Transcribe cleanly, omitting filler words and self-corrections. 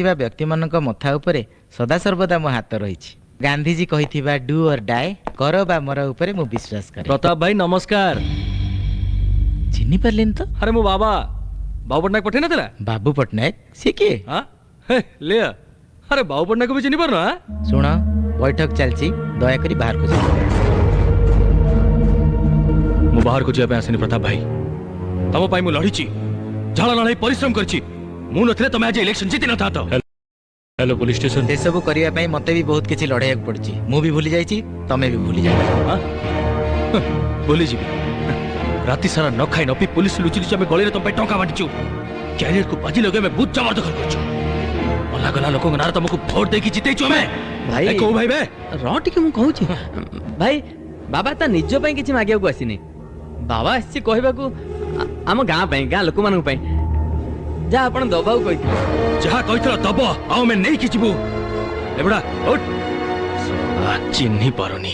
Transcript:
ଆସିଥିବା ବ୍ୟକ୍ତିମାନଙ୍କ ମଥା ଉପରେ ସଦାସର୍ବଦା ମୋ ହାତ ରହିଛି। ଗାନ୍ଧୀଜୀ କହିଥିବା ଡୁ ଅର୍ ଡାଏ, କର ବା ମର ଉପରେ ମୁଁ ବିଶ୍ୱାସ କରେ। प्रताप भाई नमस्कार। ଚିହ୍ନି ପାରିଲେନି ତ? अरे मो बाबा बाबू पटनायक पठे ना ବାବୁ ପଟ୍ଟନାୟକ ସିଏ କିଏ? हाँ हे, ले आ। अरे बाबू पटनायक को भी चिन्ह पार ना। ଶୁଣ, ବୈଠକ ଚାଲିଛି, ଦୟାକରି ବାହାରକୁ ଯାଅ। मु बाहर को जाबे आसनी प्रताप भाई, तम पाई मु लढिची, झाळ लढाई परिश्रम करची। मु नथले तमे आज इलेक्शन जीति न था तो। Hello police station. ସେସବୁ କରିବା ପାଇଁ ମତେ ବି ବହୁତ କିଛି ଲଢ଼େଇବାକୁ ପଡିଛି। ମୁଁ ବି ଭୁଲି ଯାଇଛି, ତମେ ବି ଭୁଲି ଯାଅ। हाँ बोली जी राति सारा न खाई न पी पुलिस लुचि लुचि आमे गळे रे तम पे टंका बांटिचू। कैरियर को बाजी लगे मैं बहुत जबर दखल करछु। अल्लाह गला लोक नार तुमको वोट दे की जितेचू हमें भाई को भाई बे रह टिके मु कहूची भाई बाबा ता निज पई किछि मागिया को आसीनी। बाबा आसी कहबाकू आम गां पई गां लोक मानक पई जा आपण दबाऊ कहि जहा कहितला दब आउ मैं नहीं खिचबू। एबडा उठ चिन्ही पारुनी।